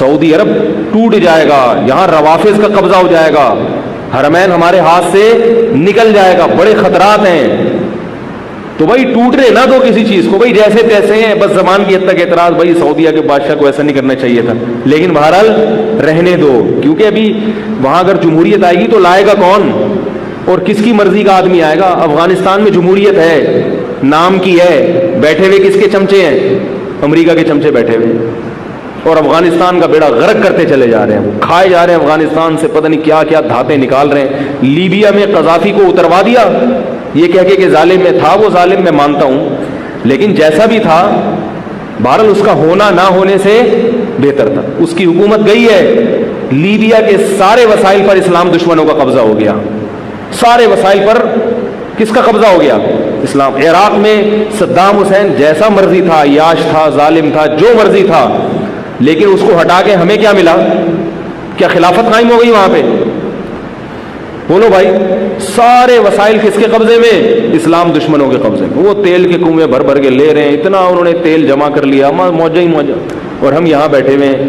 سعودی عرب ٹوٹ جائے گا، یہاں روافض کا قبضہ ہو جائے گا، حرمین ہمارے ہاتھ سے نکل جائے گا، بڑے خطرات ہیں۔ تو بھائی ٹوٹنے نہ دو کسی چیز کو، بھائی جیسے تیسے ہیں، بس زبان کی حد تک اعتراض، بھائی سعودیہ کے بادشاہ کو ایسا نہیں کرنا چاہیے تھا، لیکن بہرحال رہنے دو، کیونکہ ابھی وہاں اگر جمہوریت آئے گی تو لائے گا کون اور کس کی مرضی کا آدمی آئے گا؟ افغانستان میں جمہوریت ہے، نام کی ہے، بیٹھے ہوئے کس کے چمچے ہیں؟ امریکہ کے چمچے بیٹھے ہوئے، اور افغانستان کا بیڑا غرق کرتے چلے جا رہے ہیں، وہ کھائے جا رہے ہیں، افغانستان سے پتہ نہیں کیا کیا دھاتیں نکال رہے ہیں۔ لیبیا میں قذافی کو اتروا دیا، یہ کہہ کے کہ ظالم میں تھا، وہ ظالم میں مانتا ہوں، لیکن جیسا بھی تھا بہرحال اس کا ہونا نہ ہونے سے بہتر تھا۔ اس کی حکومت گئی ہے، لیبیا کے سارے وسائل پر اسلام دشمنوں کا قبضہ ہو گیا، سارے وسائل پر کس کا قبضہ ہو گیا؟ اسلام۔ عراق میں صدام حسین جیسا مرضی تھا، عیاش تھا، ظالم تھا، جو مرضی تھا، لیکن اس کو ہٹا کے ہمیں کیا ملا؟ کیا خلافت قائم ہو گئی وہاں پہ؟ بولو بھائی، سارے وسائل کس کے قبضے میں؟ اسلام دشمنوں کے قبضے میں۔ وہ تیل کے کنویں بھر بھر کے لے رہے ہیں، اتنا انہوں نے تیل جمع کر لیا، موجہ ہی موجہ، اور ہم یہاں بیٹھے ہوئے ہیں۔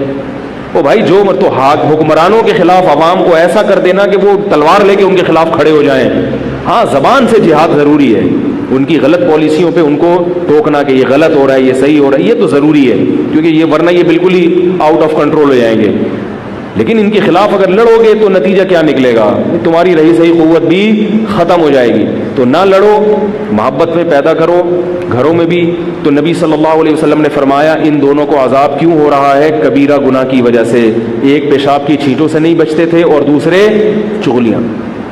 وہ بھائی جو تو حکمرانوں کے خلاف عوام کو ایسا کر دینا کہ وہ تلوار لے کے ان کے خلاف کھڑے ہو جائیں۔ ہاں زبان سے جہاد ضروری ہے، ان کی غلط پالیسیوں پہ ان کو ٹوکنا کہ یہ غلط ہو رہا ہے، یہ صحیح ہو رہا ہے، یہ تو ضروری ہے، کیونکہ یہ ورنہ یہ بالکل ہی آؤٹ آف کنٹرول ہو جائیں گے۔ لیکن ان کے خلاف اگر لڑو گے تو نتیجہ کیا نکلے گا؟ تمہاری رہی صحیح قوت بھی ختم ہو جائے گی۔ تو نہ لڑو، محبت میں پیدا کرو گھروں میں بھی۔ تو نبی صلی اللہ علیہ وسلم نے فرمایا ان دونوں کو عذاب کیوں ہو رہا ہے؟ کبیرہ گناہ کی وجہ سے، ایک پیشاب کی چھینٹوں سے نہیں بچتے تھے اور دوسرے چغلیاں۔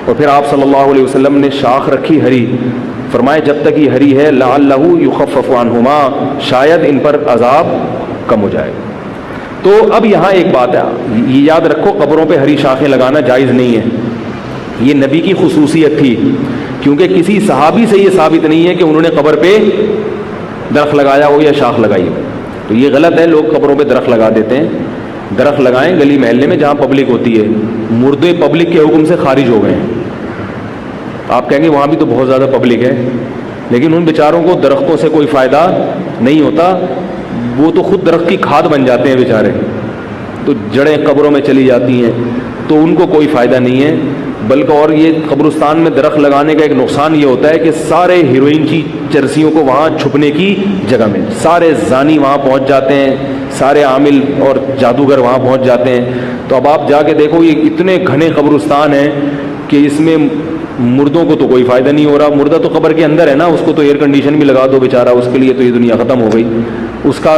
اور پھر آپ صلی اللہ علیہ وسلم نے شاخ رکھی ہری، فرمایا جب تک یہ ہری ہے لعلہ یخفف عنہما، شاید ان پر عذاب کم ہو جائے۔ تو اب یہاں ایک بات ہے، یہ یاد رکھو، قبروں پہ ہری شاخیں لگانا جائز نہیں ہے، یہ نبی کی خصوصیت تھی، کیونکہ کسی صحابی سے یہ ثابت نہیں ہے کہ انہوں نے قبر پہ درخت لگایا ہو یا شاخ لگائی ہو۔ تو یہ غلط ہے، لوگ قبروں پہ درخت لگا دیتے ہیں۔ درخت لگائیں گلی محلے میں جہاں پبلک ہوتی ہے، مردے پبلک کے حکم سے خارج ہو گئے ہیں۔ آپ کہیں گے وہاں بھی تو بہت زیادہ پبلک ہے، لیکن ان بیچاروں کو درختوں سے کوئی فائدہ نہیں ہوتا، وہ تو خود درخت کی کھاد بن جاتے ہیں بیچارے، تو جڑیں قبروں میں چلی جاتی ہیں، تو ان کو کوئی فائدہ نہیں ہے۔ بلکہ اور یہ قبرستان میں درخت لگانے کا ایک نقصان یہ ہوتا ہے کہ سارے ہیروئن کی چرسیوں کو وہاں چھپنے کی جگہ میں، سارے زانی وہاں پہنچ جاتے ہیں، سارے عامل اور جادوگر وہاں پہنچ جاتے ہیں۔ تو اب آپ جا کے دیکھو یہ اتنے گھنے قبرستان ہیں کہ اس میں مردوں کو تو کوئی فائدہ نہیں ہو رہا، مردہ تو قبر کے اندر ہے نا، اس کو تو ایئر کنڈیشن بھی لگا دو بیچارہ، اس کے لیے تو یہ دنیا ختم ہو گئی اس کا،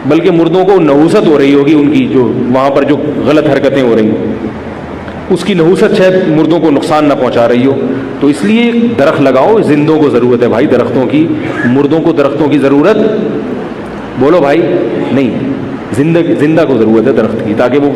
بلکہ مردوں کو نحوست ہو رہی ہوگی ان کی، جو وہاں پر جو غلط حرکتیں ہو رہی ہیں اس کی نحوست شاید مردوں کو نقصان نہ پہنچا رہی ہو۔ تو اس لیے درخت لگاؤ، زندوں کو ضرورت ہے بھائی درختوں کی، مردوں کو درختوں کی ضرورت بولو بھائی نہیں، زندہ کو ضرورت ہے درخت کی، تاکہ وہ